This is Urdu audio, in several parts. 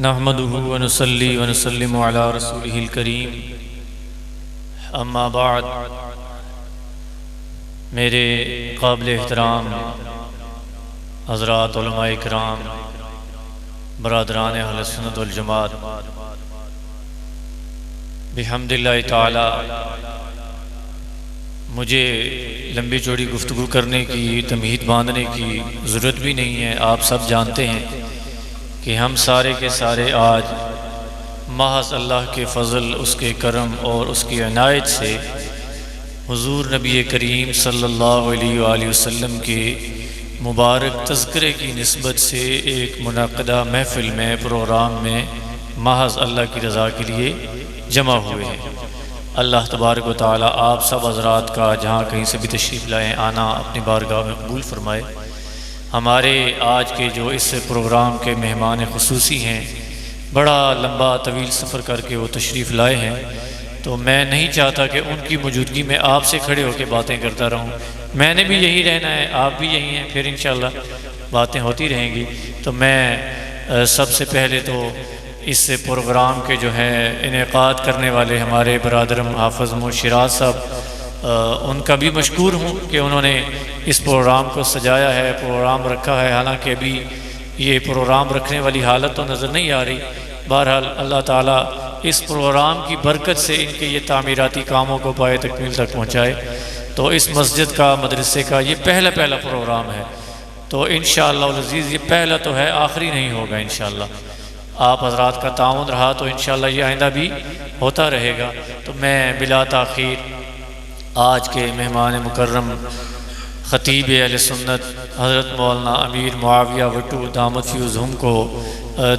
نحمده ونصلي ونسلم على رسوله الكريم اما بعد۔ میرے قابل احترام حضرات علماء کرام، برادران اہل سنت والجماعت، بحمد اللہ تعالی مجھے لمبی چوڑی گفتگو کرنے کی، تمہید باندھنے کی ضرورت بھی نہیں ہے۔ آپ سب جانتے ہیں کہ ہم سارے کے سارے آج محض اللہ کے فضل، اس کے کرم اور اس کی عنایت سے حضور نبی کریم صلی اللہ علیہ وآلہ وسلم کے مبارک تذکرے کی نسبت سے ایک منعقدہ محفل میں، پروگرام میں محض اللہ کی رضا کے لیے جمع ہوئے ہیں۔ اللہ تبارک و تعالی آپ سب حضرات کا جہاں کہیں سے بھی تشریف لائیں آنا اپنی بارگاہ میں قبول فرمائے۔ ہمارے آج کے جو اس پروگرام کے مہمان خصوصی ہیں، بڑا لمبا طویل سفر کر کے وہ تشریف لائے ہیں، تو میں نہیں چاہتا کہ ان کی موجودگی میں آپ سے کھڑے ہو کے باتیں کرتا رہوں۔ میں نے بھی یہی رہنا ہے، آپ بھی یہی ہیں، پھر انشاءاللہ باتیں ہوتی رہیں گی۔ تو میں سب سے پہلے تو اس پروگرام کے جو ہے انعقاد کرنے والے ہمارے برادرم حافظ محمد شیراز صاحب، ان کا بھی مشکور ہوں کہ انہوں نے اس پروگرام کو سجایا ہے، پروگرام رکھا ہے۔ حالانکہ ابھی یہ پروگرام رکھنے والی حالت تو نظر نہیں آ رہی۔ بہرحال اللہ تعالیٰ اس پروگرام کی برکت سے ان کے یہ تعمیراتی کاموں کو پائے تکمیل تک پہنچائے۔ تو اس مسجد کا، مدرسے کا یہ پہلا پروگرام ہے، تو انشاءاللہ العزیز یہ پہلا تو ہے، آخری نہیں ہوگا انشاءاللہ۔ آپ حضرات کا تعاون رہا تو انشاءاللہ یہ آئندہ بھی ہوتا رہے گا۔ تو میں بلا تاخیر آج کے مہمان مکرم خطیب اہل سنت حضرت مولانا امیر معاویہ وٹو دامت فیضہم کو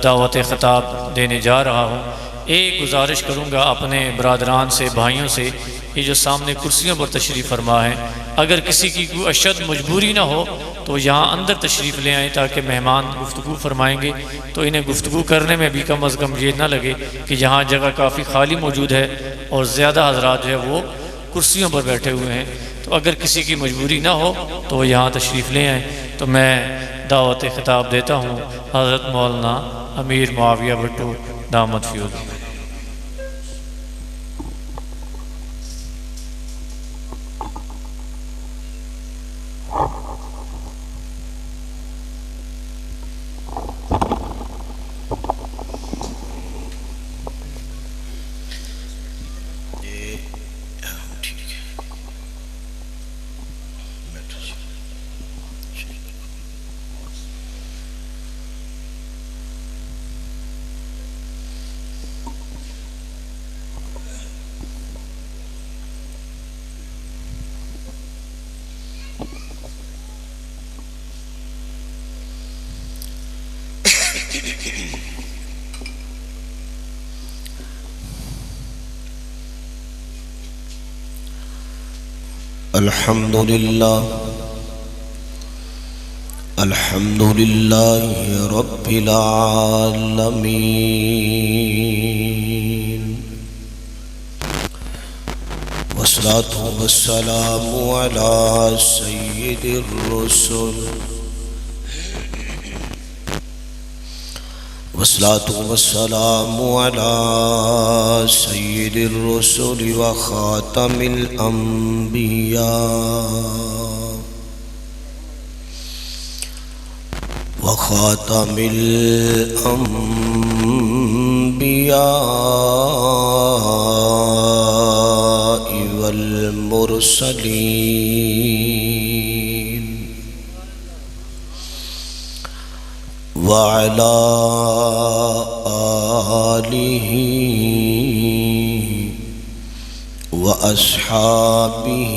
دعوت خطاب دینے جا رہا ہوں۔ ایک گزارش کروں گا اپنے برادران سے، بھائیوں سے، یہ جو سامنے کرسیوں پر تشریف فرما ہے، اگر کسی کی کوئی اشد مجبوری نہ ہو تو یہاں اندر تشریف لے آئیں، تاکہ مہمان گفتگو فرمائیں گے تو انہیں گفتگو کرنے میں بھی کم از کم یہ نہ لگے کہ یہاں جگہ کافی خالی موجود ہے اور زیادہ حضرات جو ہے وہ کرسیوں پر بیٹھے ہوئے ہیں۔ تو اگر کسی کی مجبوری نہ ہو تو وہ یہاں تشریف لے آئیں۔ تو میں دعوت خطاب دیتا ہوں حضرت مولانا امیر معاویہ وٹو دامت فیضہم۔ الحمد لله رب العالمين، والصلاة والسلام على سيد الرسل، والصلاة والسلام على سيد الرسل وخاتم الأنبياء وخاتم الأنبياء والمرسلين، وعلى آله وأصحابه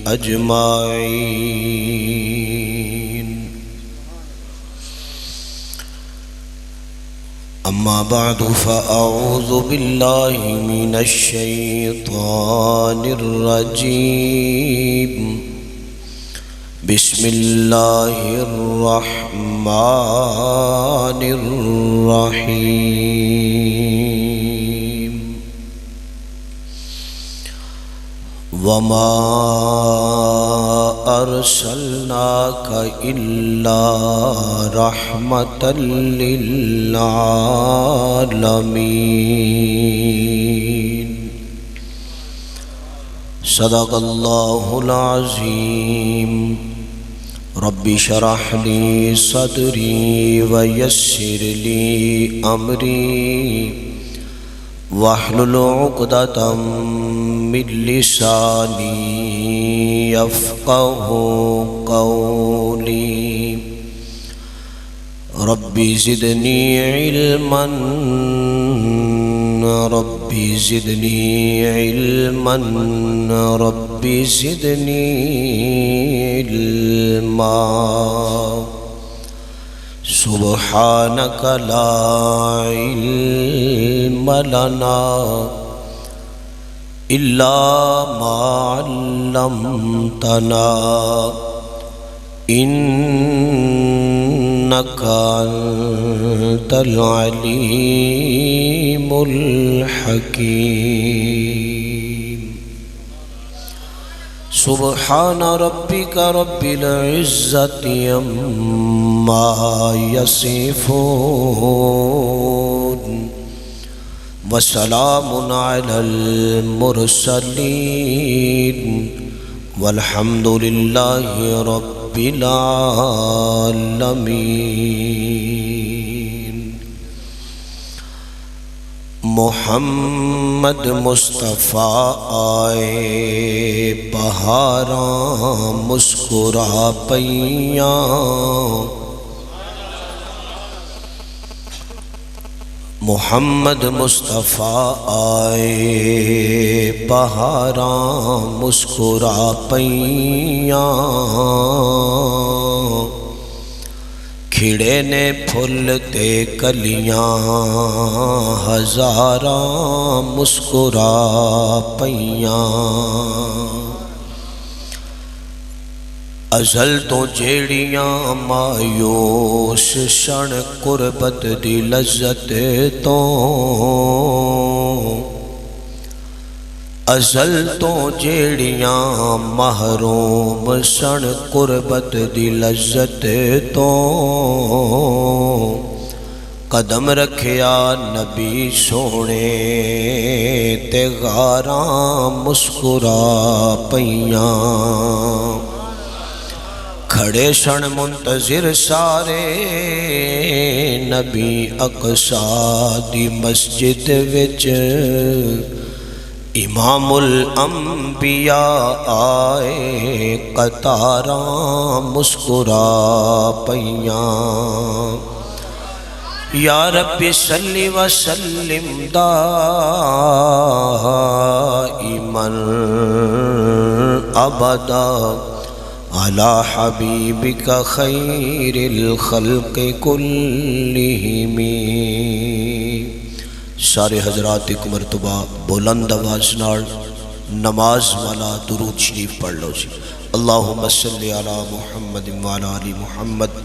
أجمعين۔ أما بعد فأعوذ بالله من الشيطان الرجيم، بسم الله الرحمن الرحيم۔ وما أرسلناك إلا رحمة للعالمين صدق الله العظيم رب اشرح لي صدري ويسر لي أمري واحلل عقدة من لساني يفقه قولي ربي زدني علما ربي زدني علما ربي زدني علما سبحانك لا علم لنا إلا ما علمتنا إنك أنت العليم الحكيم سبحان ربك رب العزة عما يصفون وسلام على المرسلين والحمد لله رب العالمين محمد مصطفیٰ آئے بہاراں مسکرا پیاں محمد مصطفیٰ آئے بہاراں مسکرا پیاں کھڑے نے پھول تے کلیاں ہزاراں مسکرا پیاں ازل تو جیڑیاں مایوس شن قربت دی لذت تو ازل تو جیڑیاں محروم سن قربت دی لذت تو قدم رکھیا نبی سونے تے غاراں مسکرا پیاں کھڑے سن منتظر سارے نبی اقصیٰ دی مسجد وچ امام الانبیاء آئے قطاراں مسکرا پیاں یا رب صلی وسلم دائما ابدا علی حبیبک خیر الخلق کلہم سارے حضرات ایک مرتبہ بلند آواز نال نماز والا درود شریف پڑھ لو جی اللہم صلی علی محمد وعلی آل محمد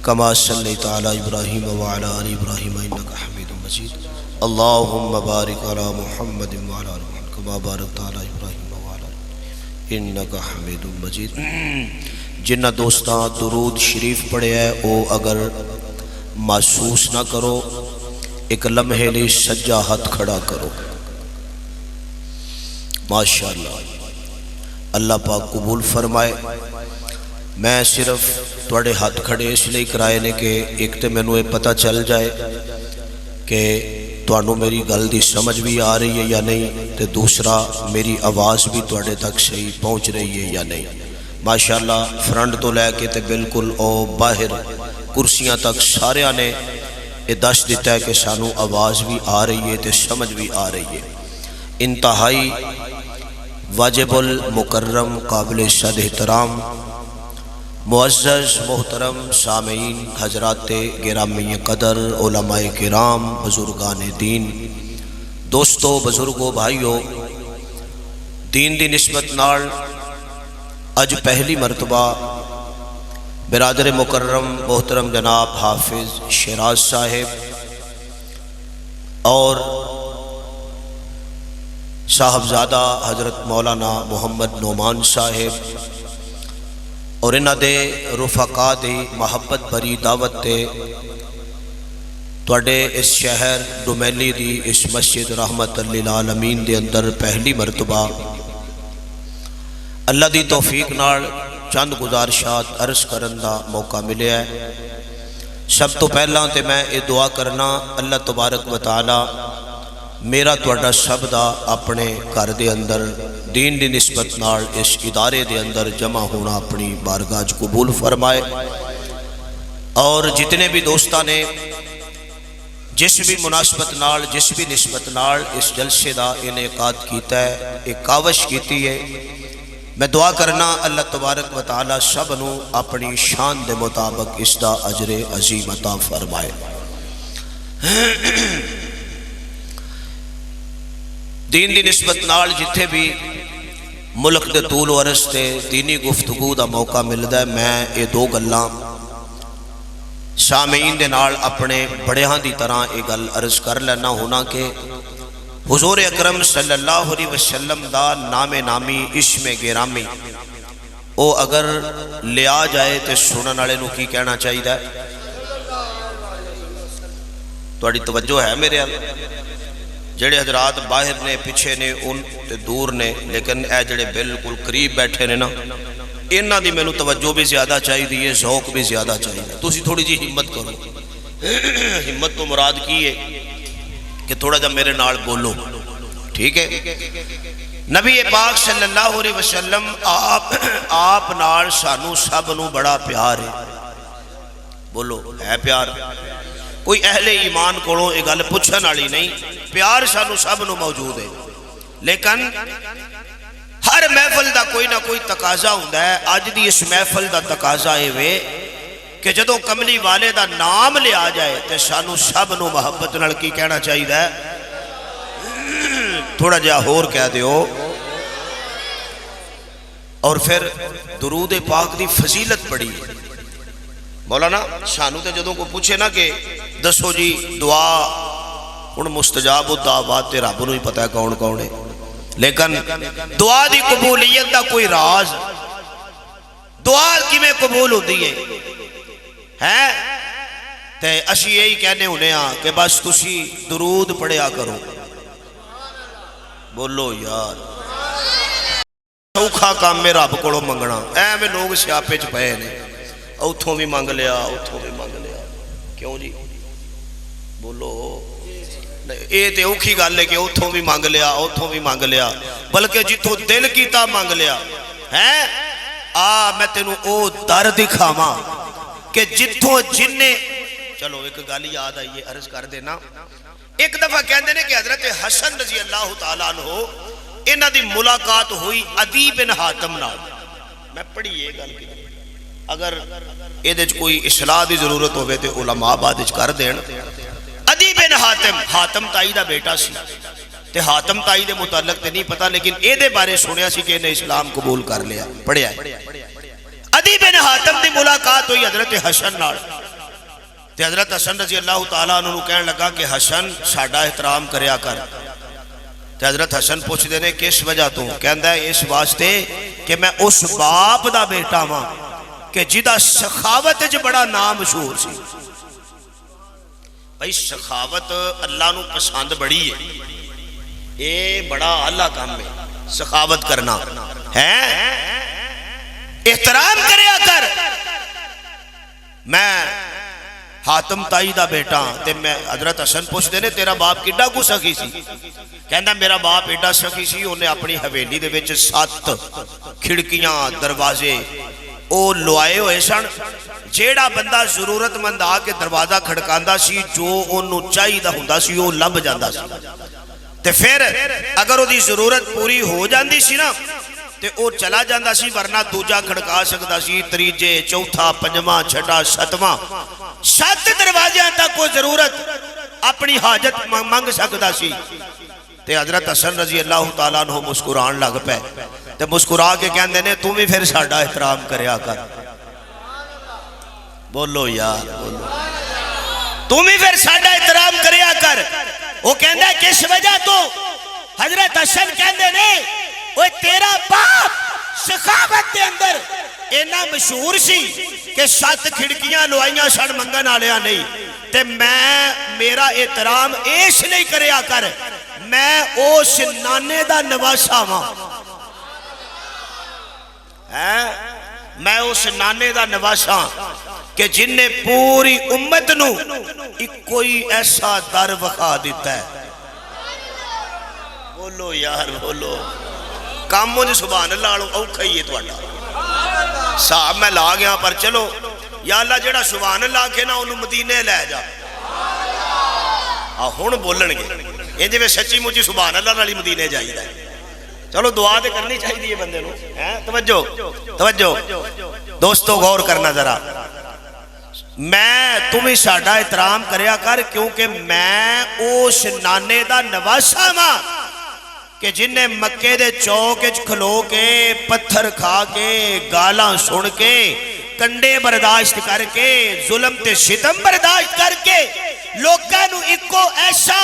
کما صلیت علی ابراہیم وعلی آل ابراہیم انک حمید مجید اللہم بارک علی محمد وعلی آل محمد کما بارکت علی ابراہیم وعلی آل انک حمید مجید جنہ دوستاں درود شریف پڑھے ہے او اگر محسوس نہ کرو ایک لمحے لئے سجا ہاتھ کھڑا کرو ماشاءاللہ اللہ پاک قبول فرمائے میں صرف توڑے ہاتھ کھڑے اس لئے کرائے نے کہ ایک تے میں نوے پتہ چل جائے کہ توانو میری گل دی سمجھ بھی آ رہی ہے یا نہیں تے دوسرا میری آواز بھی توڑے تک صحیح پہنچ رہی ہے یا نہیں ماشاءاللہ فرنٹ تو لے کے تے بالکل او باہر کرسیاں تک سارے آنے یہ دس دیتا ہے کہ سانو آواز بھی آ رہی ہے تے سمجھ بھی آ رہی ہے انتہائی واجب المکرم قابل صد احترام معزز محترم سامعین حضرات گرامی قدر علماء کرام بزرگان دین دوستو بزرگو بھائیو دین دی نسبت نال اج پہلی مرتبہ برادر مکرم محترم جناب حافظ شیراز صاحب اور صاحبزادہ حضرت مولانا محمد نعمان صاحب اور انہاں دے رفقا دی محبت بری دعوت تے تواڈے اس شہر ڈومیلی دی اس مسجد رحمت للعالمین دے اندر پہلی مرتبہ اللہ دی توفیق نال چند گزارشات عرض کرن دا موقع ملیا ہے۔ سب تو پہلا تے میں یہ دعا کرنا اللہ تبارک و تعالی میرا تواڈا سب دا اپنے گھر دے اندر دین دی نسبت نال اس ادارے دے اندر جمع ہونا اپنی بارگاہ قبول فرمائے، اور جتنے بھی دوستاں نے جس بھی مناسبت نال جس بھی نسبت نال اس جلسے دا انعقاد کیتا ہے، ایک کاوش کیتی ہے، میں دعا کرنا اللہ تبارک و تعالی سب نو اپنی شان دے مطابق اس دا اجر عظیم عطا فرمائے۔ دین دی نسبت نال جتھے بھی ملک دے طول و عرض تے دینی گفتگو دا موقع ملدا ہے، میں یہ دو گلاں سامعین دے نال اپنے بڑیاں دی طرح یہ گل عرض کر لینا ہونا کہ حضور اکرم صلی اللہ علیہ وسلم دا نام نامی اسم گرامی او اگر لیا جائے تے سنن والے نو کی کہنا چاہیے؟ تواڈی توجہ ہے میرے ال جڑے حضرات باہر نے پیچھے نے ان تے دور نے، لیکن اے جڑے بالکل قریب بیٹھے نے نا، انہاں دی مینوں توجہ بھی زیادہ چاہیے، ذوق بھی زیادہ چاہیے۔ تسی تھوڑی جی ہمت کرو، ہمت تو مراد کی ہے کہ تھوڑا جا میرے نال بولو، ٹھیک ہے؟ نبی پاک صلی اللہ علیہ وسلم آپ نال سانو سب نو بڑا پیار ہے، بولو ہے پیار؟ کوئی اہل ایمان کولوں یہ گل پوچھن والی نہیں، پیار سانو سب نو موجود ہے، لیکن ہر محفل دا کوئی نہ کوئی تقاضا ہوندا ہے۔ اج دی اس محفل دا تقاضا اے وے کہ جدوں کملی والے دا نام لیا جائے تے سانو سب نو محبت نال کی کہنا چاہیے؟ تھوڑا جہا ہور کہہ دیو۔ اور پھر درود پاک دی فضیلت بڑی ہے۔ مولانا سانو تے جدوں کو پوچھے نا کہ دسو جی دعا ہن مستجاب الدعوات تے رب نو ہی پتہ ہے کون کون ہے، لیکن دعا دی قبولیت دا کوئی راز، دعا کیویں قبول ہوندی ہے تے اسی یہی کہنے ہونے ہاں کہ بس تسی درود پڑھیا کرو۔ بولو یار، سوکھا کام میں رب کولوں منگنا، ایویں لوگ سیاپے چ پئے نے، اتھوں بھی منگ لیا اتھوں بھی منگ لیا، کیوں جی؟ بولو، یہ تے اوکھی گل ہے کہ اتھوں بھی منگ لیا اتھوں بھی منگ لیا، بلکہ جتوں دل کیتا منگ لیا ہے۔ میں تینوں او در دکھاواں کہ جتوں جننے، چلو ایک گل یاد آئیے عرض کر دینا۔ ایک دفعہ کہندے نے کہ حضرت حسن رضی اللہ تعالیٰ عنہ انہاں دی ملاقات ہوئی عدی بن حاتم نال۔ میں پڑھی یہ گل کی، اگر یہ کوئی اصلاح دی ضرورت ہوئے تو علماء بعد کر دین۔ عدی بن حاتم، حاتم تائی دا بیٹا سی تے حاتم تائی دے متعلق تے نہیں پتا، لیکن اے دے بارے سنیا سی کہ انہیں اسلام قبول کر لیا، پڑھیا ہے۔ عدی بن حاتم دی ملاقات ہوئی حضرت حسن نال تے حضرت حسن رضی اللہ تعالیٰ عنہ کہنے لگا کہ حسن ساڈا احترام کریا کر۔ تے حضرت حسن پوچھ دینے کس وجہ تو؟ کہندا ہے اس واسطے کہ میں اس باپ دا بیٹا ہاں کہ جدا سخاوت جو بڑا نام مشہور سی۔ بھائی سخاوت اللہ نو پسند بڑی ہے، اے بڑا اعلیٰ کام ہے سخاوت کرنا ہے، احترام کریا کر۔ میں حاتم تائی دا بیٹا تے میں حضرت حسن پوچھ دینے تیرا باپ کڈا کو سخی سی؟ کہندا میرا باپ ایڈا سخی سی، انہیں اپنی حویلی دے وچ 7 کھڑکیاں دروازے او لوائے ہوئے سن، جیڑا بندہ ضرورت مند آ کے دروازہ کھڑکاندا سی جو انہوں چاہیدہ ہوندا سی وہ لب جاندا سی، تے پھر اگر وہ دی ضرورت پوری ہو جاندی سی نا تے او چلا جاندا سی، ورنہ دوجا کھڑکا سکدا سی، تریجے چوتھا پنجواں چھٹا ستواں 7 دروازیاں تک وہ ضرورت اپنی حاجت منگ سکدا سی۔ تے حضرت حسن رضی اللہ تعالیٰ عنہ مسکران لگ پے تے مسکرا کے کہندے نے تم بھی پھر ساڈا احترام کریا کر۔ بولو یار بولو، تم بھی پھر ساڈا احترام کریا کر۔ وہ کہندا ہے کس وجہ تو؟ حضرت حسن کہندے نے وہ تیرا باپ سخاوت دے اندر اینا مشہور سی کہ 7 کھڑکیاں لوائیاں سن منگن والےاں نہیں تے میں میرا احترام اس نہیں کریا کر میں اس نانے دا نواسا ہاں میں اس نانے دا نواسا کہ جن نے پوری امت نو ایک کوئی ایسا در وقا دیتا ہے بولو یار بولو کاموں نے سبحان اللہ لو اوکھا ہی ہے تو اللہ صاحب میں لا گیا پر چلو یا اللہ جڑا سبحان اللہ کے نا انہوں مدینے لے جا ہون بولن گے یہ جو سچی مجھے سبحان اللہ نالی مدینے جائی ہے چلو دعا دے کرنی چاہیے یہ بندے نو توجہ دوستو غور کرنا ذرا میں تمہیں ساڑھا احترام کریا کر کیونکہ میں اس نانے دا نواسا ماں کہ جن نے مکے دے چوک کھلو کے پتھر کھا کے گالاں سن کے کنڈے برداشت کر کے ظلم تے ستم برداشت کر کے لوگاں نو ایکو ایسا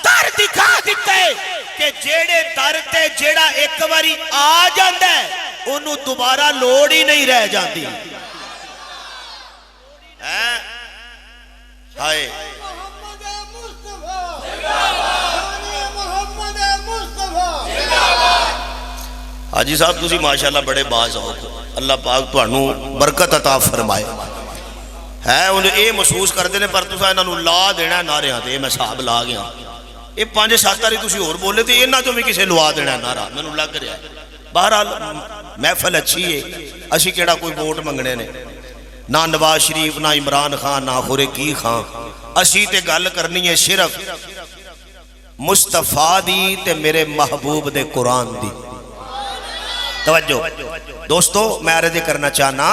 در دکھا دیتا ہے کہ جیڑے در تے جیڑا ایک باری آ جاندہ ہے انہوں دوبارہ لوڑ ہی نہیں رہ جاندی ہائے حاجی صاحب تسی ماشاءاللہ بڑے باز ہو اللہ پاک تو انہوں برکت عطا فرمائے ہے انہوں اے محسوس کر دینے پر تسا انہوں لا دینا نارے ہاں تے میں صاحب لا گیا یہ 5-7 تاری تسی اور بولے تھے انہوں تو بھی کسے لوا دینا نارا میں نے لگ رہا ہے بہرحال محفل اچھی ہے اسی کیڑا کوئی ووٹ منگنے نے نہ نواز شریف نہ عمران خان نہ خورے کی خان اسی تے گل کرنی ہے صرف مصطفیٰ دی تے میرے محبوب دے قرآن دی توجہ دوستو میں عرض کرنا چاہنا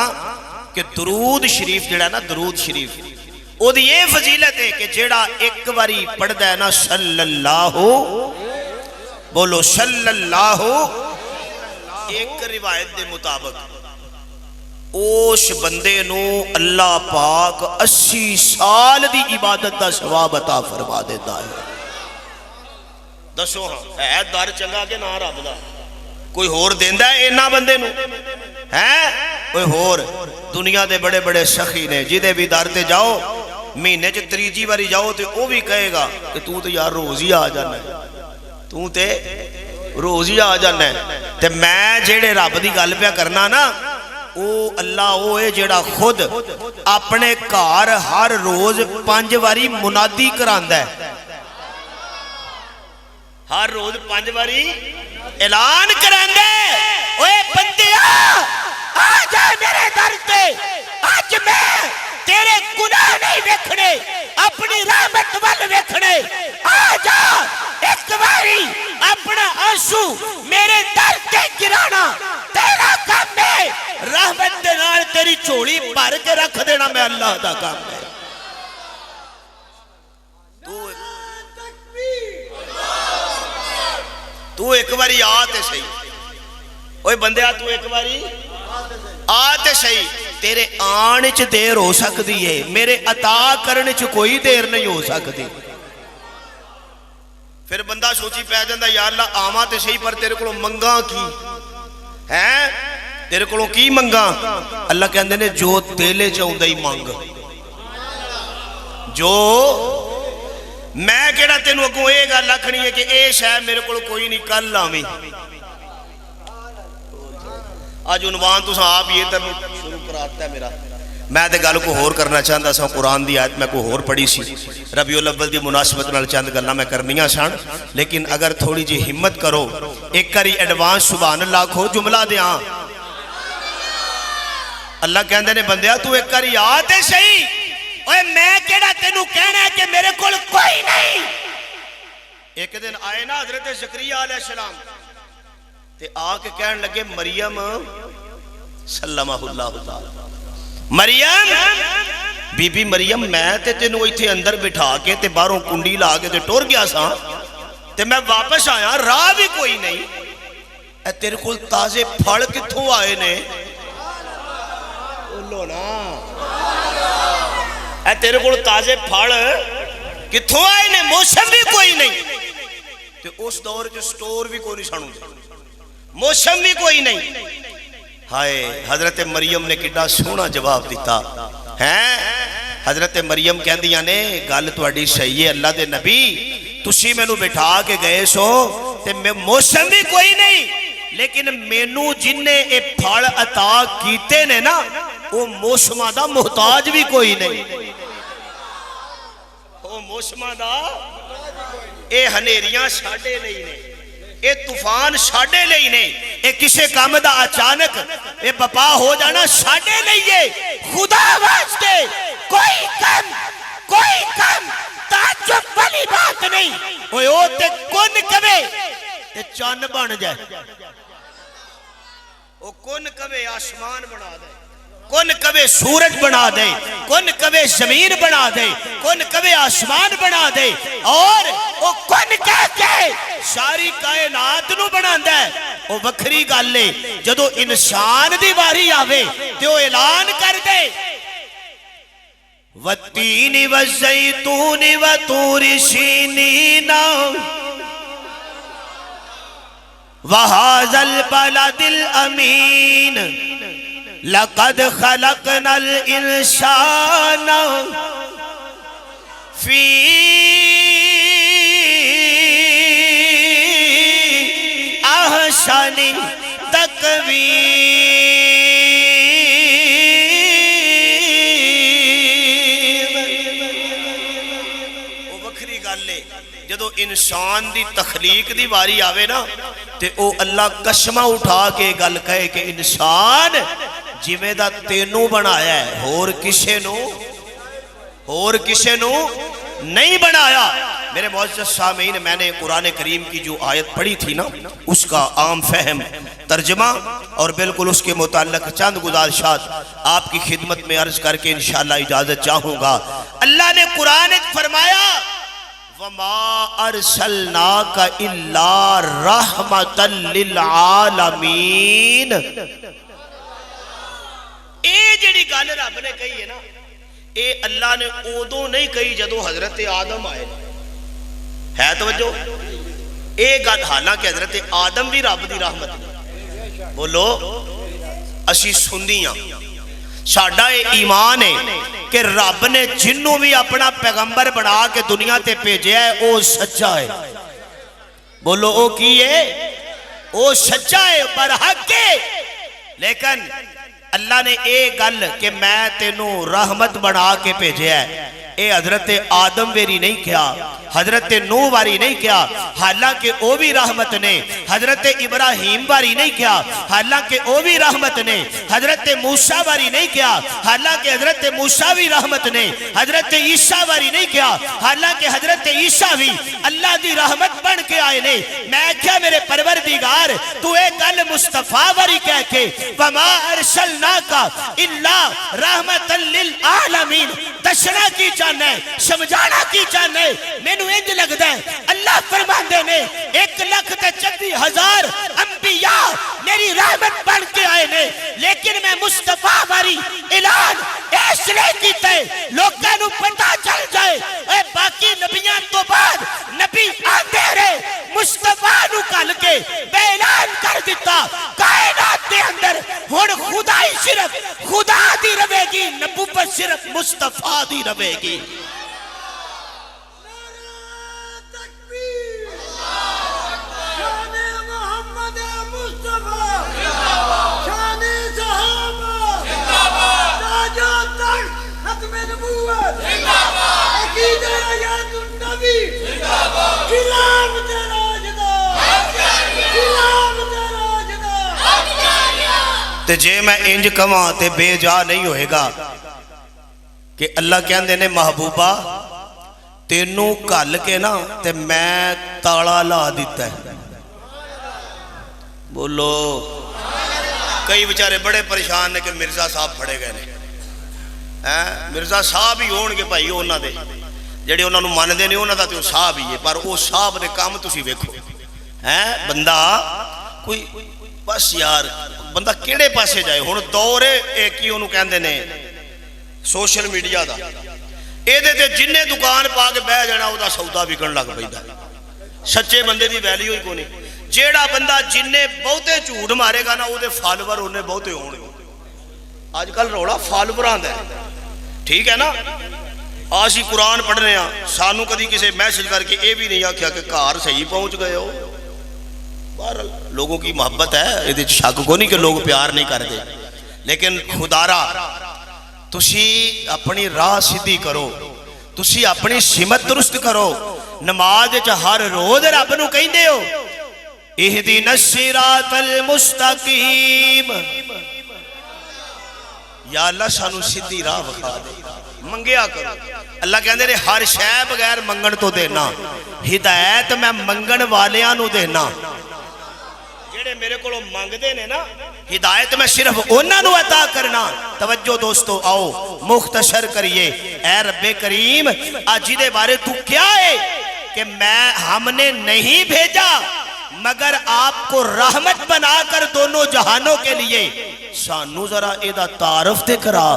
کہ درود شریف جڑا نا درود شریف او دی یہ فضیلت ہے کہ جڑا ایک باری پڑھ دے نا صلی اللہ بولو صلی اللہ ایک روایت دے مطابق اوش بندے نو اللہ پاک 80 سال دی عبادت دا ثواب عطا فرما دیتا ہے دسو ہاں ہے دار چنگا کے نہ رب دا کوئی ہور دیندہ ہے اینا بندے نو ہے کوئی ہور دنیا دے بڑے بڑے سخی نے جدے بھی دار تے جاؤ مہینے چ تریجی باری جاؤ تے او بھی کہے گا کہ تو یار روز ہی آ جانا ہے تو تے روز ہی آ جانا ہے تے میں جیڑے رب دی گل پہ کرنا نا او اللہ او ہے جیڑا خود اپنے کار ہر روز 5 باری منادی کراندہ ہے ہر روز 5 باری اعلان کراندہ ہے اوے بندیا آ جائے میرے در تے آج میں تیرے گناہ نہیں ویکھنے اپنی رحمت وال ویکھنے آ جا ایک باری اپنا آنسو میرے در تے گرانا تیرا کام ہے رحمت دے نال تیری چوڑی بھر کے رکھ دینا میں اللہ دا کام ہے تو ایک باری آتے صحیح اوہ بندے تو ایک باری آتے صحیح تیرے آنے چھ دیر ہو سکتی ہے میرے عطا کرنے چھ کوئی دیر نہیں ہو سکتی پھر بندہ سوچی پہ جاندہ یا اللہ آماں تے صحیح پر تیرے کلو منگا کی ہے تیرے کلو کی منگا اللہ کہندے نے جو تیلے چاہوں دائی مانگ جو میں کہنا تینوں اگوں اے گا لکھنی ہے کہ اے شاہ میرے کلو کوئی نہیں کل لامی آج عنوان تو آپ یہ تر شروع کراتا ہے میرا میں دے گل کو ہور کرنا چاہتا سا قرآن دی آیت میں کو ہور پڑھی سی ربیع الاول دی مناسبت نال چند گلنا میں کرنیاں سان لیکن اگر تھوڑی جی ہمت کرو ایک کری ایڈوانس سبحان اللہ کھو جملہ دیاں اللہ کہندے نے بندیا تو ایک کری آتے صحیح اوہ میں کہنا تینوں کہنا ہے کہ میرے کول کوئی نہیں ایک دن آئے نا حضرت زکریا علیہ السلام تے آکے کہنے لگے مریم سلمہ اللہ تعالی مریم بی بی مریم میں تے تینوں ایتھے اندر بٹھا کے تے باروں کنڈی لا کے تے ٹور گیا سا تے میں واپس آیا راہ بھی کوئی نہیں اے تیرے کول تازے پھڑ کتھوں آئے نے بولو نا اے تیرے کول تازے پھڑ کتھوں آئے نے موسم بھی کوئی نہیں تے اس دور جو سٹور بھی کوئی نہیں سانوں موسم بھی کوئی نہیں ہائے حضرت مریم نے کڈا سونا جواب دیتا ہے. حضرت مریم کہندیاں نے گل تہاڈی صحیح ہے اللہ دے نبی, تسی مینوں بٹھا کے گئے سو تے میں موسم بھی کوئی نہیں, لیکن مینوں جن نے اے پھل عطا کیتے نے نا وہ موسماں دا محتاج بھی کوئی نہیں. وہ موسماں دا اے ہنیریاں ساڈے لئی نے, اے طوفان ساڈے لئی نے, اے کسے کام دا اچانک اے بپا ہو جانا ساڈے لئی ہے. خدا واسطے کوئی کم تعجب والی بات نہیں. اوے او تے کن کبے تے چان بن جائے, او کن کبے آسمان بنا دے, کن کبے سورج بنا دے, کن کبے زمین بنا دے, کن کبے آسمان بنا دے, اور او کن کہہ کے ساری کائنات نو بنا دے. او وکھری گل لے جدو انسان دی واری آوے تے او اعلان کر دے والتین والزیتون وطور سینین وہذا البلد الامین لقد خلقنا الانسان فی احسن تقویم. وہ وکھری گل ہے جدو انسان دی تخلیق دی واری آوے نا تے او اللہ قسمہ اٹھا کے گل کہے کہ انسان جویں دا تینوں بنایا ہے اور کسے نو نہیں بنایا. میرے معزز سامعین, میں نے قرآن کریم کی جو آیت پڑھی تھی نا اس کا عام فہم ترجمہ اور بالکل اس کے متعلق چند گزارشات آپ کی خدمت میں عرض کر کے انشاءاللہ اجازت چاہوں گا. اللہ نے قرآن فرمایا وَمَا أَرْسَلْنَاكَ إِلَّا رَحْمَةً لِلْعَالَمِينَ. اے جڑی گل رب نے کہی ہے نا, اے اللہ نے اودوں نہیں کہی جدو حضرت آدم آئے ہے. توجہ, اے گل حالانکہ حضرت آدم بھی رب دی رحمت ہے. بولو اسی سنیاں, ساڈا اے ایمان ہے کہ رب نے جنوں بھی اپنا پیغمبر بنا کے دنیا تے بھیجیا ہے او سچا ہے. بولو او کی ہے, او سچا ہے, برحق ہے. لیکن اللہ نے اے گل کہ میں تینوں رحمت بنا کے بھیجیا ہے, اے حضرت آدم ویری نہیں کیا, حضرت نوح واری نہیں کیا, حالانکہ او بھی رحمت نے. حضرت ابراہیم واری نہیں کیا, حالانکہ او بھی رحمت نے. حضرت موسیٰ واری نہیں کیا, حالانکہ حضرت موسیٰ بھی رحمت نے. حضرت عیسیٰ واری نہیں کیا, حالانکہ حضرت عیسیٰ بھی اللہ دی رحمت بن کے آئے نے. میں کیا میرے پروردگار تو ایک گل مصطفیٰ واری کہہ کے وَمَا أَرْسَلْنَاكَ إِلَّا رَحْمَةً لِلْعَالَمِينَ دشنا کی چاہنا ہے, سمجھانا کی چاہنا ہے. میں نو انج لگتا ہے اللہ فرماندے نے 1,34,000 انبیاء میری رحمت بن کے آئے نے, لیکن میں مصطفیٰ واری اعلان اس لئے کیتا ہے لوگاں نو پتہ چل جائے اے باقی نبیان تو بعد نبی آندے رہے, مصطفیٰ نو کل کے بے اعلان کر دیتا کائنات دے اندر ہن خدائی صرف خدا دی رہے گی, نبوت صرف مصطفیٰ دی رہے گی. تے جے میں انج کماں تے بے جا نہیں ہوئے گا کہ اللہ کہندے نے محبوبہ تینوں کل کے نا تے میں تالا لا دیتا ہے. بولو, کئی بچارے بڑے پریشان نے کہ مرزا صاحب پھڑے گئے نے. مرزا صاحب ہی ہون گے بھائی انہاں دے جڑے انہاں نو ماندے نے انہاں دا تے صاحب ہی ہے, پر او صاحب دے کام تسی ویکھو. بندہ کوئی بس یار بندہ کیڑے پاسے جائے. ہن دور ہے کی انہوں کہندے نے سوشل میڈیا دا, اے دے تے جننے دکان پا کے بہ جانا او دا سودا وکن لگ پیندا. سچے بندے دی ویلیو ہی کوئی نہیں. ਜਿਹੜਾ ਬੰਦਾ ਜਿੰਨੇ ਬਹੁਤੇ ਝੂਠ ਮਾਰੇਗਾ ਨਾ ਉਹਦੇ ਫਾਲੋਵਰ ਉਹਨੇ ਬਹੁਤੇ ਹੋਣਗੇ। ਅੱਜ ਕੱਲ ਰੌਲਾ ਫਾਲੋਵਰਾਂ ਦਾ ਹੈ, ਠੀਕ ਹੈ ਨਾ। ਅਸੀਂ ਕੁਰਾਨ ਪੜ੍ਹਨੇ ਆ, ਸਾਨੂੰ ਕਦੀ ਕਿਸੇ ਮੈਸੇਜ ਕਰਕੇ ਇਹ ਵੀ ਨਹੀਂ ਆਖਿਆ ਕਿ ਘਰ ਸਹੀ ਪਹੁੰਚ ਗਏ ਹੋ। بہرحال لوگوں کی محبت ہے، یہ شک کو نہیں کہ لوگ پیار نہیں کرتے، لیکن خدارا تسی اپنی راہ سیدھی کرو، تسی اپنی سمت درست کرو۔ نماز ہر روز رب نو کہندے ہو اہدنا الصراط المستقیم، یا اللہ سانو سیدھی راہ بخا دے، منگیا کرو۔ اللہ کہندے نے ہر شے بغیر منگن تو دینا، ہدایت میں منگن والیاں نو دینا۔ جڑے میرے کو مانگ دے نے نا ہدایت میں صرف انہاں نو عطا کرنا۔ توجہ دوستو آؤ مختصر کریے۔ اے رب کریم آج دے بارے تو کیا ہے کہ ہم نے نہیں بھیجا مگر آپ کو رحمت بنا کر دونوں جہانوں کے لیے۔ سانو ذرا ایدہ تعارف دے کرا،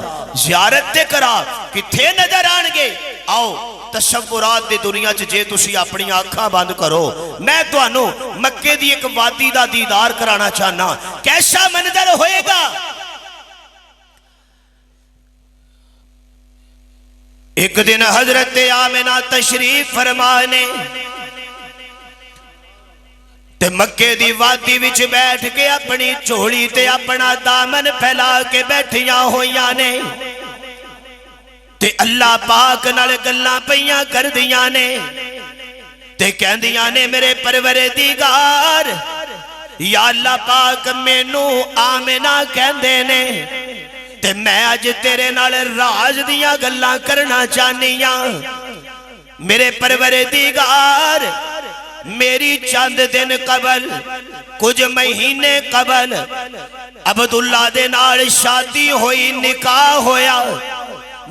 زیارت دے کرا، کتھے نظر آنگے۔ آؤ تصورات دی دنیا جے تسی اپنی آنکھاں بند کرو، میں تو انو مکے دی ایک وادی دا دیدار کرانا چاہنا، کیسا منظر ہوئے گا۔ ایک دن حضرت آمنہ تشریف فرمانے تے مکے دی وادی وچ بیٹھ کے اپنی چوڑی تے اپنا دامن پھیلا کے بیٹھیاں ہویاں نے تے اللہ پاک نال گلاں پیاں کر دیاں نے تے کہندیاں نے میرے پروردگار یا اللہ پاک مینو آمنہ کہندے نے تے میں اج تیرے نال راز دیاں گلاں کرنا چاہنیاں۔ میرے پروردگار میری چند دن قبل کچھ مہینے قبل عبداللہ دے نال شادی ہوئی، نکاح ہویا،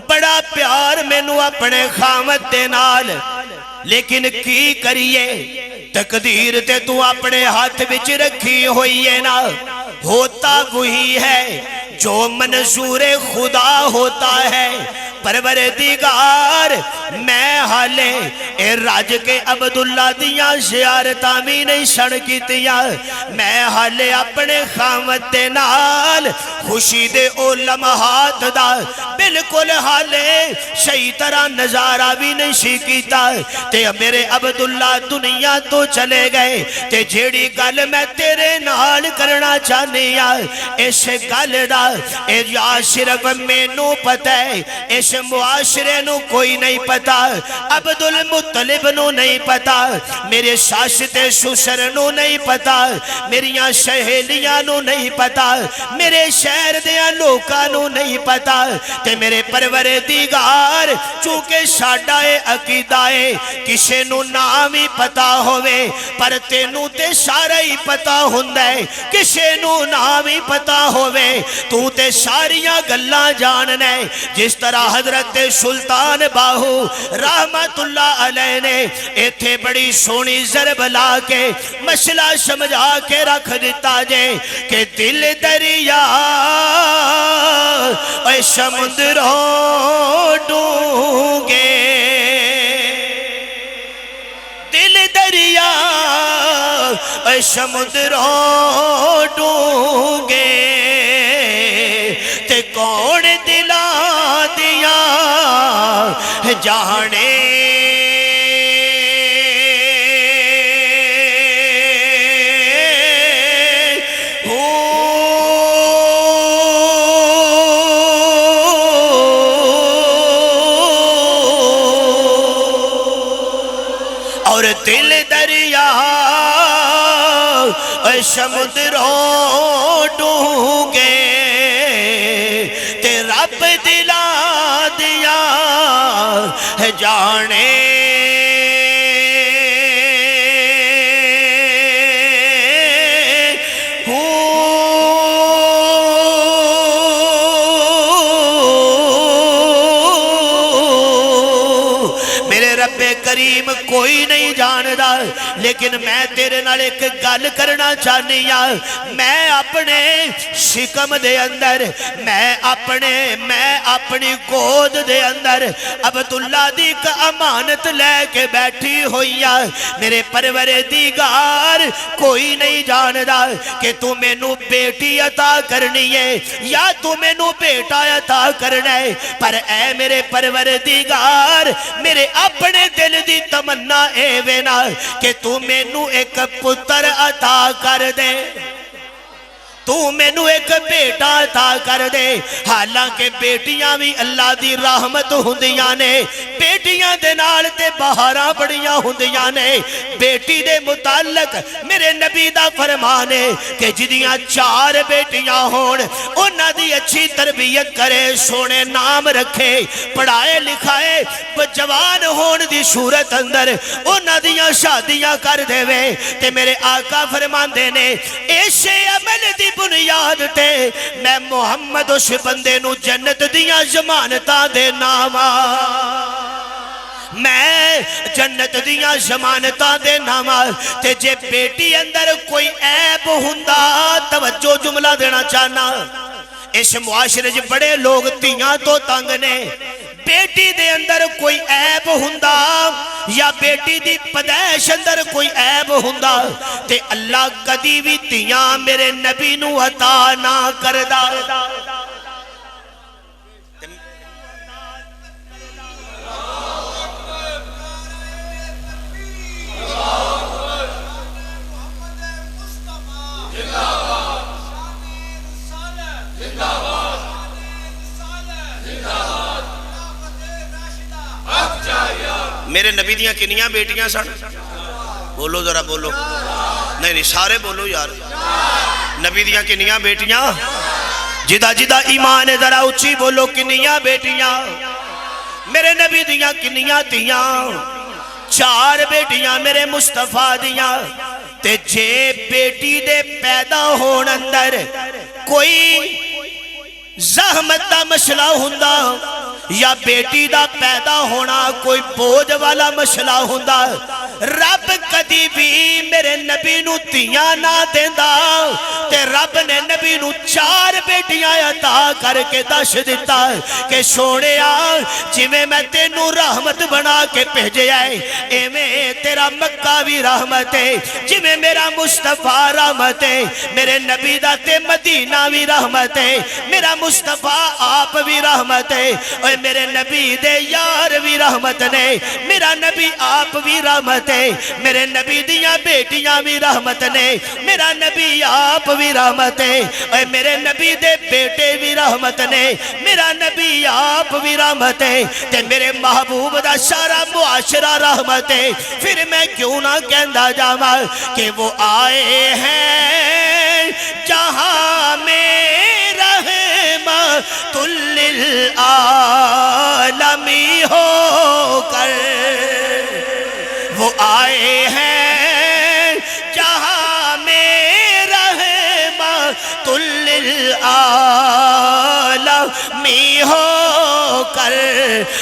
بڑا پیار مینو اپنے خامد دے نال، لیکن کی کریے تقدیر تے تو اپنے ہاتھ بچ رکھی ہوئی ہے نا، ہوتا وہی ہے جو منظور خدا ہوتا ہے۔ پروردگار میں حالے اے راج کے عبداللہ دیاں زیارتاں بھی نہیں سن کیتیاں، میں حالے اپنے خامد دے نال خوشی دے او لمحات دا بالکل حالے صحیح طرح نظارہ بھی نہیں سی کیتا تے میرے عبداللہ دنیا تو چلے گئے۔ تے جیڑی گل میں تیرے نال کرنا چاہنیا اس گل دا اے یا صرف مینوں پتہ ہے، اس معاشرے نو کوئی نہیں پتا، عبدالمطلب نو نہیں پتا، میرے ساس تے سسر نو نہیں پتا، میریاں سہیلیاں نو نہیں پتا، میرے شہر دیاں لوکاں نو نہیں پتا تے میرے پروردگار چونکہ ساڈا اے عقیدہ ہے کسے نو نام ہی پتا ہوئے پر تینو تے سارا ہی پتا ہوندے، کسے نو نام ہی پتا ہوئے تو تے ساریاں گلاں جاننے۔ جس طرح حضرت سلطان باہو رحمت اللہ علیہ نے ایتھے بڑی سونی ضرب لا کے مسئلہ سمجھا کے رکھ دیتا جے کہ دل دریا اے سمندروں ڈونگے، دل دریا اے سمندروں ڈونگے تے کون دلا دیا جانے۔ اور دل دریا سمندروں ڈونگے تے رب دلا دیا ہے جانے۔ میرے رب رب کریم کوئی نہیں جاندا، لیکن میں تیرے نال ایک گل کرنا چاہنی ہاں۔ میں اپنے شکم دے اندر، میں اپنی گود دے اندر عبداللہ دی ایک امانت لے کے بیٹھی ہوئی ہاں۔ میرے پروردگار کوئی نہیں جاندا کہ تو مینوں بیٹی عطا کرنی ہے یا تو مینوں بیٹا عطا کرنا ہے، پر اے میرے پروردگار میرے اپنے دل دی تمنا اے وینا کہ تو مینوں ایک پتر عطا کر دے، تو مینو ایک بیٹا عطا کر دے۔ حالانکہ بیٹیاں بھی اللہ دی رحمت ہوندیاں نے، بیٹیاں دے نال تے بہاراں بڑیاں ہوندیاں نے۔ بیٹی دے متعلق میرے نبی دا فرمان ہے کہ جدیاں 4 بیٹیاں ہون انہاں دی اچھی تربیت کرے، سونے نام رکھے، پڑھائے لکھائے، جوان ہون دی صورت اندر انہاں دیاں شادیاں کر دے وے۔ تے میرے آقا فرمان دے نے ایشے عمل دی بنیاد تے میں محمد اس بندے نو جنت دیاں ضمانتاں دے ناما، میں جنت دیاں ضمانتاں دے ناما۔ تے جے بیٹی اندر کوئی عیب ہوندا، توجہ جملہ دینا چاہنا، اس معاشرے جے بڑے لوگ تیاں تو تنگ نے، بیٹی دے اندر کوئی عیب ہوندا یا بیٹی دی پیدائش اندر کوئی عیب ہوندا تے اللہ کدی بھی تیاں میرے نبی نو عطا نہ کردا۔ میرے نبی دیاں کنیاں بیٹیاں سن؟ بولو ذرا بولو، نہیں سارے بولو یار۔ نبی دیاں کنیاں بیٹیاں؟ جدا جدا ایمان ذرا اچھی بولو، کنیاں بیٹیاں؟ میرے نبی دیاں کنیاں تیاں؟ 4 بیٹیاں میرے مصطفیٰ دیاں۔ تے جے بیٹی دے پیدا ہون اندر کوئی زحمت دا مسئلہ ہوندا یا بیٹی دا پیدا ہونا کوئی بوجھ والا مسئلہ ہوندا، رب کدی بھی میرے نبی نو تیاں نہ دیندا تے رب نے نبی نو 4 بیٹیاں عطا کر کے دس دیتا کہ سونیا جویں میں تینوں رحمت بنا کے بھیجے آئے ایویں تیرا مکہ بھی رحمت ہے، جویں میرا مصطفیٰ رحمت ہے، میرے نبی دا تے مدینہ بھی رحمت ہے، میرا مصطفیٰ آپ بھی رحمت ہے، اور میرے نبی دے یار بھی رحمت نے، میرا نبی آپ بھی رحمت ہے، میرے نبی دیاں بیٹیاں بھی رحمت نے، میرا نبی آپ بھی رحمت ہے، اور میرے نبی دے بیٹے بھی رحمت نے، میرا نبی آپ بھی رحمت ہے، تے میرے محبوب دا سارا معاشرہ رحمت ہے۔ پھر میں کیوں نہ کہندا جاواں کہ وہ آئے ہیں جہاں میں رحمت للعالمی ہو کر، وہ آئے ہیں جہاں میں رحمت للعالمی ہو کر،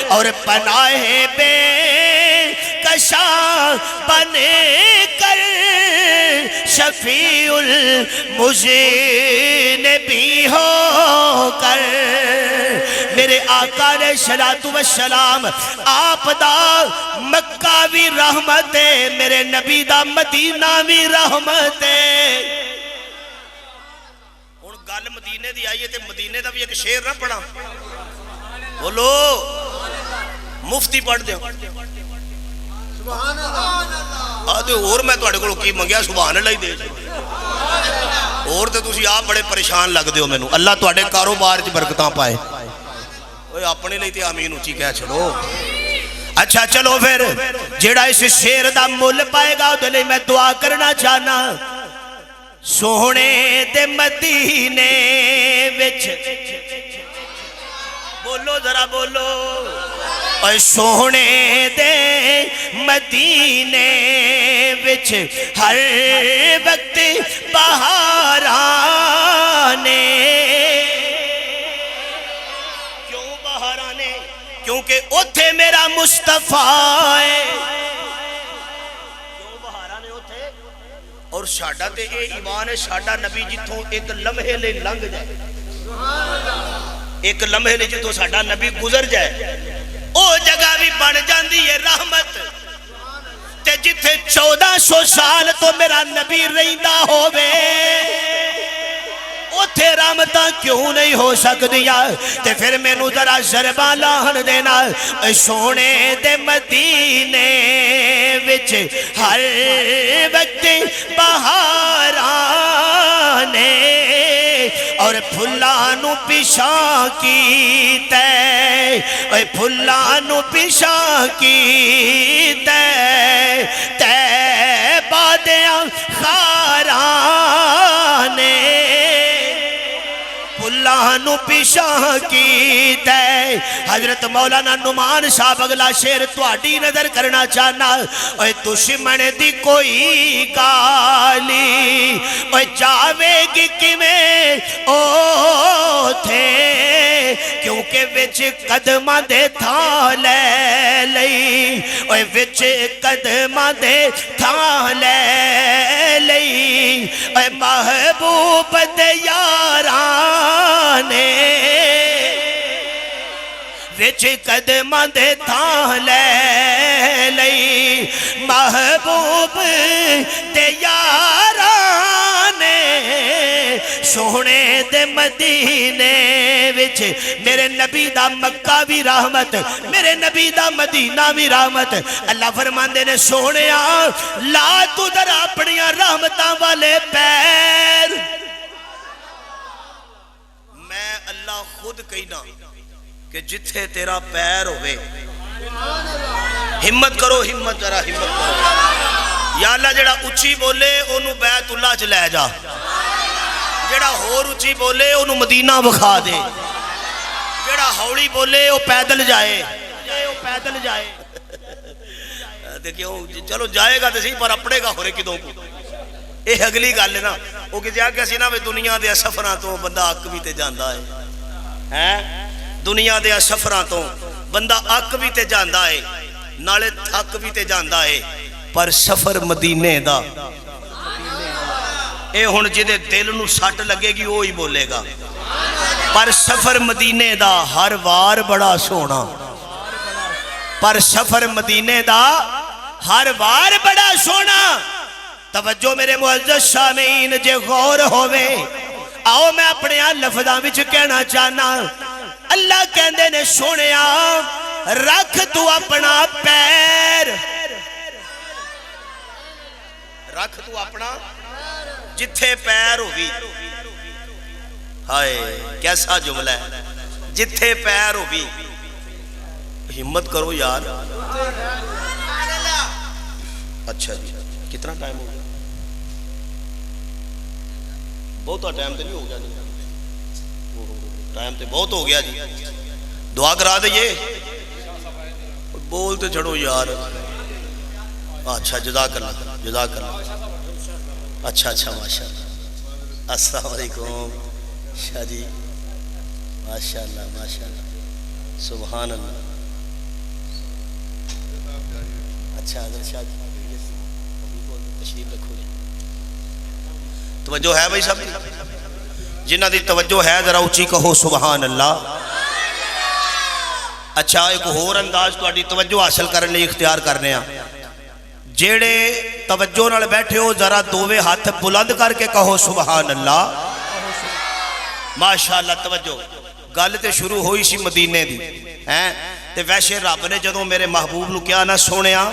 اور پناہ بے کشاں بنے کر شفیع المذنبین ہو کر۔ میرے آقا علیہ السلام آپ دا مکہ بھی رحمت ہے، میرے نبی دا مدینہ بھی رحمت ہے۔ ہن گل مدینے دی آئیے تے مدینے دا بھی ایک شعر نہ پڑھا، بولو مفتی پڑھ دیو سبحان اللہ۔ آدھے اور میں توڑے کو کی منگیا سبحان اللہ ہی دے اور تے تسی آپ بڑے پریشان لگ دیو میں نو، اللہ توڑے کاروبار چ برکتاں پائے، اپنے لئے تے آمین اچھی کہہ چھڑو۔ اچھا چلو پھر جیڑا اس شیر دا مل پائے گا دلے میں دعا کرنا چاہنا، سونے دے مدینے وچ، بولو ذرا بولو، اور سونے دے مدینے وچ ہر وقت بہارانے، کیوں کیونکہ اوتھے میرا مصطفیٰ ہے اور ساڈا تے اے ایمان ہے ساڈا نبی جتوں ایک لمحے لے لنگ جائے ایک لمحے لے جتوں ساڈا نبی گزر جائے او جگہ بھی بن جاندی ہے رحمت تے جتھے 1400 سال تو میرا نبی رہندا ہووے اوتھے رحمتاں کیوں نہیں ہو سکدیاں تے پھر مینوں ذرا ضربہ لاہن دینا سونے دے مدینے وچ ہر وقت بہاراں نے اور پھلاں نو پیشاں کیتے اے پھلاں نو پیشاں کیتے تے بادیاں خاراں نے اللہ نو پیشاں کیتے حضرت مولانا نعمان صاحب اگلا شعر تواڈی نظر کرنا چاہنا اوے دشمن دی کوئی گالی اوے جاوے گی کیویں او تھے کیونکہ وچ قدماں دے تھاں لے لئی اوے وچ قدماں دے تھاں لے لئی اوے محبوب دے یاراں نے وچ قدماں دے تھاں لے لئی محبوب دے یاراں نے سونے دے مدینے وچ میرے نبی دا مکہ بھی رحمت میرے نبی دا مدینہ بھی رحمت اللہ فرماندے نے سونیا لا تو ذرا اپنیاں رحمتاں والے پیر میں اللہ خود کہنا کہ جتھے تیرا پیر ہوئے ہمت کرو ہمت ذرا ہمت کرو یا اللہ جڑا اچھی بولے انہوں بیت اللہ چ لے جا جڑا ہور اچھی بولے انہوں مدینہ بکھا دے جڑا ہوڑی بولے وہ پیدل جائے دیکھیں چلو جائے گا تو صحیح پر اپنے گا ہورے کدوں کو یہ اگلی گل ہے نا وہ کہ جا کہ نا دنیا دے سفراں تو بندہ اک بھی تے جاندا ہے دنیا دے سفراں تو بندہ اک بھی تے جاندا ہے نالے تھک بھی تے جاندا ہے پر سفر مدینے دا اے ہن جدے دل نو سٹ لگے گی وہی بولے گا پر سفر مدینے دا ہر وار بڑا سونا پر سفر مدینے دا ہر وار بڑا سونا توجہ میرے معزز سامعین جے غور ہوئے آؤ میں اپنے لفظاں وچ کہنا چاہنا اللہ کہندے نے سونیا رکھ تو اپنا پیر رکھ تو اپنا جتھے پیر ہوئی ہائے کیسا جملہ ہے جتھے پیر ہوئی ہمت کرو یار اچھا جی کتنا ٹائم ہو گیا بہت ٹائم تو نہیں ہو گیا ٹائم تو بہت ہو گیا جی دعا کرا دئیے بولتے چھڑو یار اچھا جزاک اللہ اچھا ماشاءاللہ السلام علیکم شاہ جی ماشاءاللہ سبحان اللہ اچھا حضرت شاہ جی تشریف رکھو توجہ ہے بھائی صاحب جنہ دی توجہ ہے ذرا اونچی کہو سبحان اللہ اچھا ایک اور انداز تہاڈی توجہ حاصل کرنے لئی اختیار کرنے ہیں جیڑے توجہ نال بیٹھے ہو ذرا دوویں ہاتھ بلند کر کے کہو سبحان اللہ ماشاءاللہ توجہ گل تے شروع ہوئی سی مدینے دی تے ویسے رب نے جدوں میرے محبوب نو کیا نہ سونیا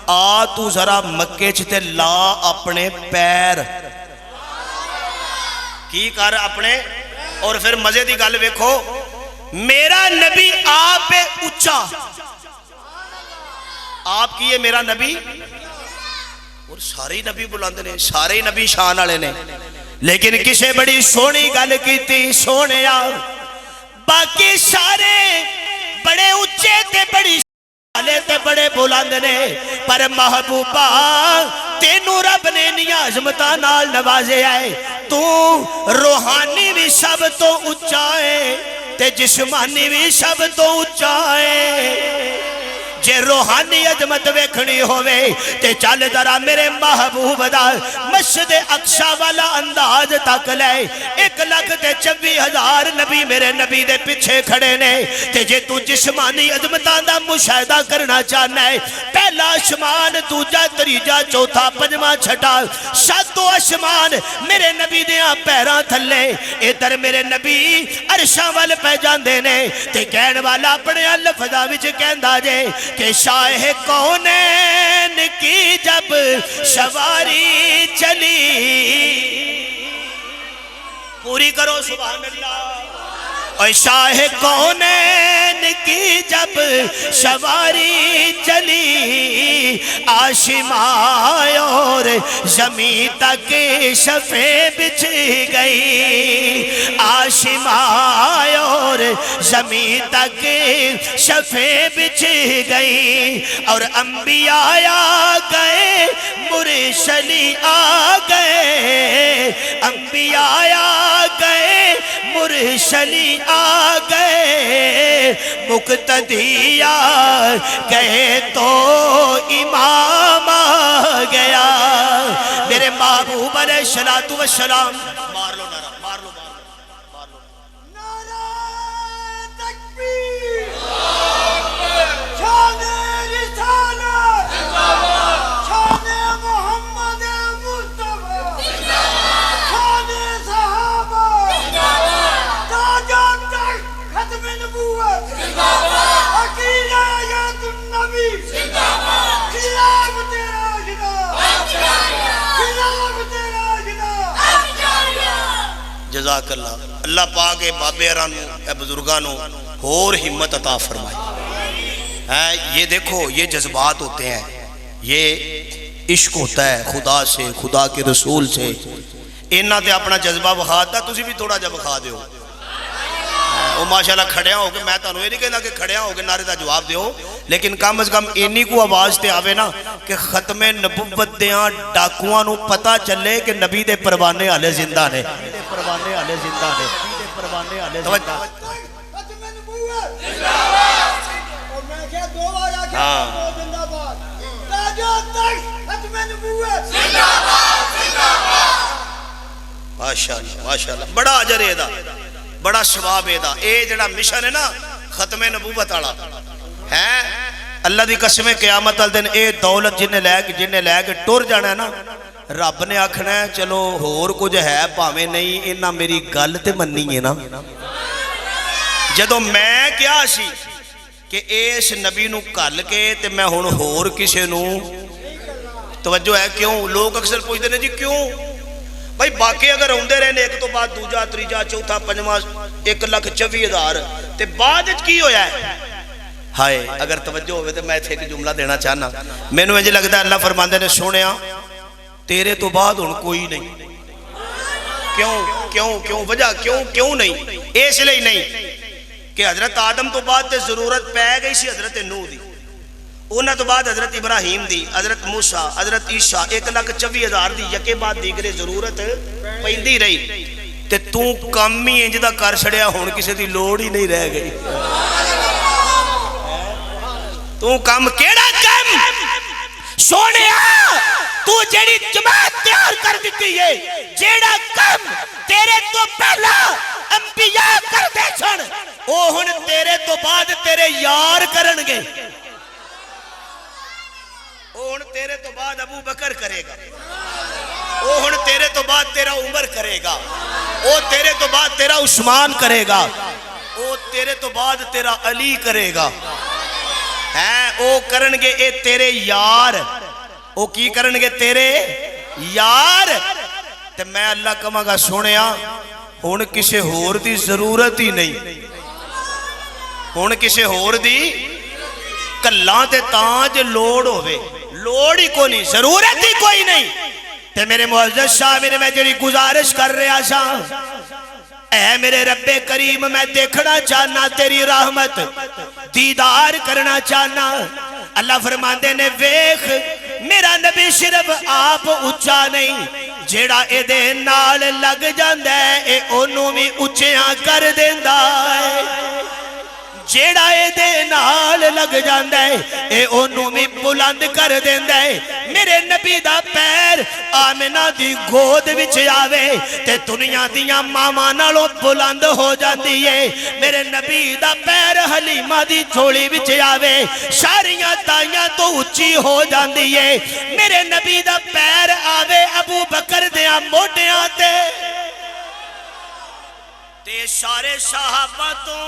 آ تو ذرا مکے چ تے لا اپنے پیر کی کر اپنے اور پھر مزے دی گل ویکھو میرا نبی آپ اچھا آپ کی ہے میرا نبی اور سارے نبی بلند نے سارے نبی شان والے نے لیکن کسے بڑی سونی گل کیتی سونے باقی سارے بڑے اچھے تے بڑی والے تے بڑے بلند نے پر محبوبہ تینوں رب نے نیازمتاں نال نوازے آئے تو روحانی بھی سب تو اچھا ہے تے جسمانی بھی سب تو اچا ہے جے روحانی عظمت ویکھنی ہوئے تے چل ذرا میرے محبوب دا مسجد اقصی والا انداز تک لے 1,26,000 نبی میرے نبی دے پیچھے کھڑے نے تے جے تو جسمانی عظمتاں دا مشاہدہ کرنا چاہنا ہے پہلا آسمان دوجا تریجا چوتھا پنجواں چھٹا ساتوں آسمان میرے نبی دیاں پیراں تھلے ادھر میرے نبی عرشاں وال پہ جاندے نے تے کہن والا اپنے لفظاں وچ کہندا جے کہ شاہ کونین کی جب سواری چلی پوری کرو سبحان اللہ اور شاہ کونین کی جب سواری چلی آسمان اور زمین تک شفیں بچھ گئی آسمان اور زمین تک شفیں بچھ گئی اور انبیاء آ گئے مرسلی آ گئے انبیاء آ گئے مرسلی آ گئے مقتدی آ گئے تو امام آ گیا میرے محبوب علیہ السلام مار لو نعرہ مار لو مار لو نعرہ تکبیر شان رسالت شان محمد مصطفیٰ شان صحابہ تاجہ تخت ختم نبوت عقیدہ حیات النبی خلافت راشدہ خلافت راشدہ جزاک اللہ اللہ پاک بابے ارانو اے بزرگانوں اور ہمت عطا فرمائے یہ دیکھو یہ جذبات ہوتے ہیں یہ عشق ہوتا ہے خدا سے خدا کے رسول سے انہاں تے اپنا جذبہ بخاتا تسی بھی تھوڑا جا بخا دیو وہ ماشاءاللہ کھڑیاں ہو کے میں تانوں یہ نہیں کہنا کہ کھڑیاں ہو کے نعرے دا جواب دیو لیکن کم از کم اینی کو آواز تے آوے نا کہ ختم نبوت دیاں ڈاکوان نو پتا چلے کہ نبی دے پروانے آلے زندہ نے پروانے آلے زندہ نے پروانے آلے زندہ ختم نبوت اور میں کیا دو بار آکھا وہ زندہ باد تاجہ تخت ختم نبوت ماشاءاللہ بڑا عجر ہے دا بڑا ثواب ہے دا اے جڑا مشن ہے نا ختم نبوت والا ہے اللہ دی قسم قیامت والے دن اے دولت جنہیں لے کے ٹر جانا ہے نا رب نے آکھنا ہے چلو ہور کچھ ہے پاویں نہیں انہاں میری گل تے مننی ہے نا جدو میں کیا سی کہ اس نبی نو کل کے تے میں ہن ہور کسے نو توجہ ہے کیوں لوگ اکثر پوچھتے ہیں جی کیوں بھائی باقی اگر ہوندے رہنے ایک تو بعد دوجا تریجا چوتھا پنجواں 1,24,000 تے بعد کی ہویا ہے ہائے اگر توجہ ہوئے تو میں تھے ایک جملہ دینا چاہنا میں نے مجھے لگتا ہے اللہ فرماندے نے سونیا تیرے تو بعد ان کوئی نہیں کیوں وجہ کیوں نہیں اس لئے نہیں کہ حضرت آدم تو بعد تے ضرورت پہ گئی سی حضرت نوح دی انہاں تو بعد حضرت ابراہیم دی حضرت موسیٰ حضرت عیسیٰ 1,24,000 دی یکے بعد دیگرے ضرورت پیندی رہی تے تو کم ہی انجدہ کر چھڑیا ہون کسی دی لوڑ ہی نہیں رہ گئی تو کم کیڑا کم سونیا تو جیڑی جماعت تیار کر دیتی ہے جیڑا کم تیرے تو پہلا انبیاء کر دے سن او ہن تیرے تو بعد تیرے یار کرنگے او ہن تیرے تو بعد ابو بکر کرے گا او ہن تیرے تو بعد تیرا عمر کرے گا او تیرے تو بعد تیرا عثمان کرے گا او تیرے تو بعد تیرا علی کرے گا او کرنگے اے تیرے یار او کی کرنگے تیرے یار تے میں اللہ کہاں گا سونیا ہون کسے ہور دی ضرورت ہی نہیں ہون کسے ہور دی کلّاں تے تانج لوڑ ہوئے لوڑ ہی کو نہیں ضرورت ہی کوئی نہیں تے میرے معزز شامل میں جڑی گزارش کر رہا سا اے میرے رب کریم میں دیکھنا چاہنا تیری رحمت دیدار کرنا چاہنا اللہ فرماندے نے ویخ میرا نبی صرف آپ اچھا نہیں جیڑا اے دے نال لگ جاندہ ہے اے انہوں بھی اچھیاں کر دیندہ ہے جیڑا اے دے نال لگ جاندہ ہے اے انہوں بھی بلند کر دیندہ ہے میرے نبی دا پیر آمنہ دی گود وچ آوے تے دنیا دیاں ماما نالوں بلند ہو جاندی ہے میرے نبی دا پیر حلیمہ دی جھولی وچ آوے ساریاں تائیاں تو اچھی ہو جاندی ہے میرے نبی دا پیر آوے ابو بکر دیاں موٹیاں تے سارے صحابہ تو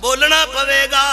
بولنا پوے گا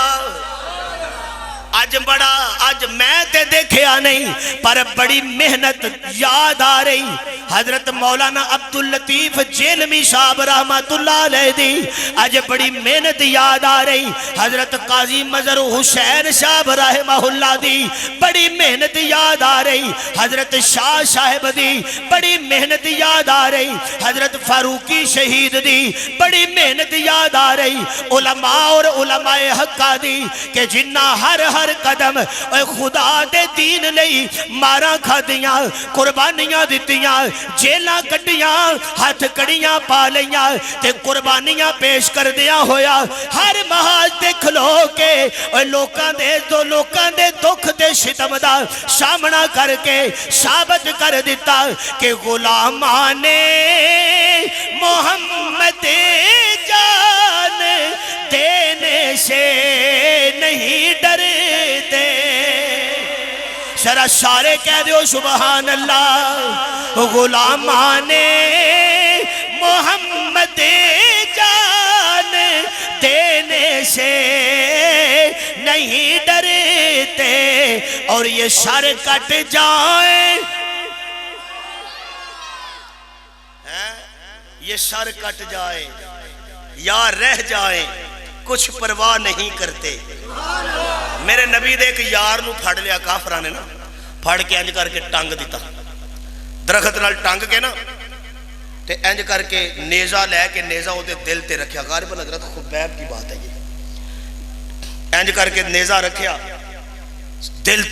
آج بڑا آج میں تے دیکھیا نہیں پر بڑی محنت یاد آ رہی حضرت مولانا عبداللطیف جیلمی صاحب رحمت اللہ علیہ دی آج بڑی محنت یاد آ رہی حضرت قاضی مظہر حسین صاحب رحمہ اللہ دی بڑی محنت یاد آ رہی حضرت شاہ صاحب دی بڑی محنت یاد آ رہی حضرت فاروقی شہید دی بڑی محنت یاد آ رہی علماء اور علماء حقہ دی کہ جنہ ہر قدم اے خدا دے دین لئی مارا کھا دیاں قربانیاں دیتیاں جیلاں کٹیاں ہاتھ کڑیاں پالیاں تے قربانیاں پیش کر دیا ہویا ہر محاج دے کھلو کے اے لوکاں دے دکھ دے شتم دا سامنا کر کے ثابت کر دیتا کہ غلامان محمد جان دینے سے نہیں ڈرتے ذرا سارے کہہ دیو سبحان اللہ غلامان محمد جان دینے سے نہیں ڈرتے اور یہ سر کٹ جائیں یہ سر کٹ جائے یا رہ جائیں کچھ پرواہ نہیں کرتے میرے نبی دے ایک یار نو پھڑ لیا کافرہ نے نا پھڑ کے انج کر کے ٹانگ دیتا درخت نال ٹانگ کے نا تے انج کر کے نیزہ لے کے نیزہ ہوتے دل تے رکھیا غالباً حضرت خبیب کی بات ہے یہ انج کر کے نیزہ رکھیا دل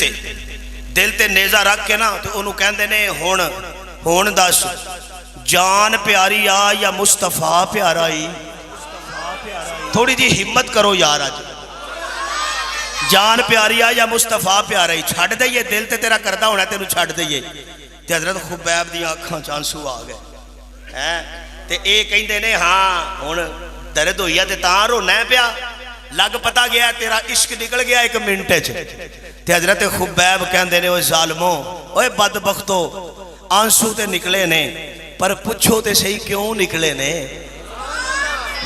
تے نیزہ رکھ کے نا تو انہوں کہندے نے ہون دس جان پیاری آ یا مصطفیٰ پیارا ہی تھوڑی جی ہمت کرو یار آج جان پیاری آ یا مصطفیٰ پیارا ہی چھڑ دئیے دل تے تیرا کردہ ہونا تینو چھڑ دئیے تے حضرت خبیب دی آنکھاں چانسو آ گئے تے اے کہیں دے نے ہاں ہون درد ہویا تے تاں رو نہ پیا لگ پتا گیا تیرا عشق نکل گیا ایک منٹے چھے تے حضرت خبیب کہیں دے نے اوہ ظالموں اوہ بدبختو آنسو تے نکلے نے پر پچھو تے صحیح کیوں نکلے نے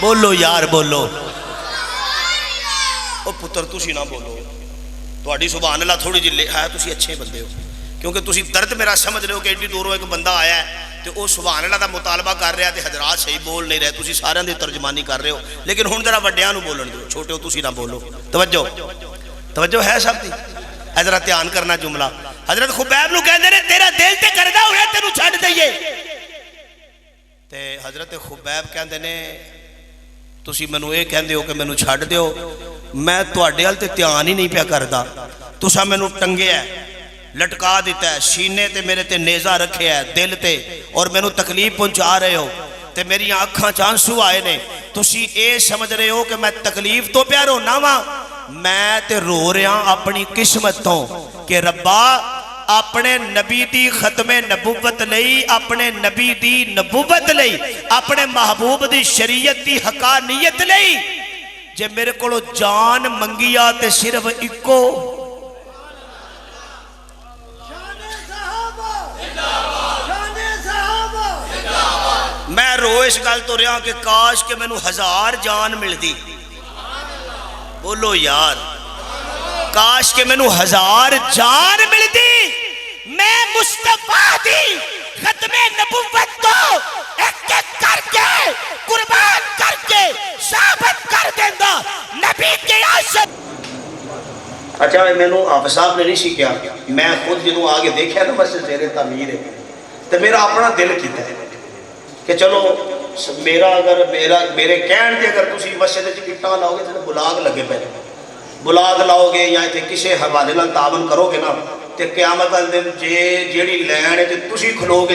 بولو یار بولو او پتر تسی نہ بولو تواڈی سبحان اللہ تھوڑی جی ہے تسی اچھے بندے ہو کیونکہ تسی درد میرا سمجھ رہے ہو کہ ایڈی دوروں ایک بندہ آیا ہے تو او سبحان اللہ دا مطالبہ کر رہا ہے تے حضرات صحیح بول نہیں رہے تسی سارے دی ترجمانی کر رہے ہو لیکن ہن ذرا وڈیاں نو بولن دیو چھوٹے ہو تسی نہ بولو توجہ ہے سب دی حضرت دھیان کرنا جملہ حضرت خبیب نو کہندے نے تیرا دل تے کردہ ہویا تینو چھڑ دئیے تے حضرت خبیب کہندے نے تسی منو اے کہندے ہو کہ منو چھڑ دیو میں تواڈے ال تے دھیان ہی نہیں پیا کردا تساں منو ٹنگیا ہے لٹکا دیتا ہے سینے تے میرے تے نیزہ رکھے ہے دل تے اور منو تکلیف پہنچا رہے ہو تے میری آنکھاں چانسو آئے نے تسی اے سمجھ رہے ہو کہ میں تکلیف تو پیا رونا وا میں تے رو رہا اپنی قسمت تو کہ ربا اپنے نبی دی ختم نبوت لئی اپنے نبی دی نبوت لئی اپنے محبوب دی شریعت دی حقانیت لئی جے میرے کو جان منگیا تے صرف اکو میں رو اس گل تو رہا کہ کاش کہ مینوں 1000 جان مل دی بولو یار کاش کہ مینوں 1000 جان مل دی میں مصطفیٰ دی ختم نبوت تو ایک ایک کر کے قربان کر کے ثابت کر دیندہ نبی کے عاشق اچھا مینوں آپ صاحب نے نہیں سیکھیا میں خود جنوں آگے دیکھیا نا مسجد زیر تعمیر ہے تو میرا اپنا دل کیتا ہے کہ چلو میرا اگر میرے کہن دے اگر تسی مسجد اٹھاں لاؤ گے تو بلاگ لگے پہلے بلاگ لاؤ گے یا اتنے کسی حوالے نال تعاون کرو گے نا ਤੇ ਕਿਆਮਤ ਵਾਲੇ ਦਿਨ ਜਿਹੜੀ ਲੈਣ 'ਚ ਤੁਸੀਂ ਖਲੋਗੇ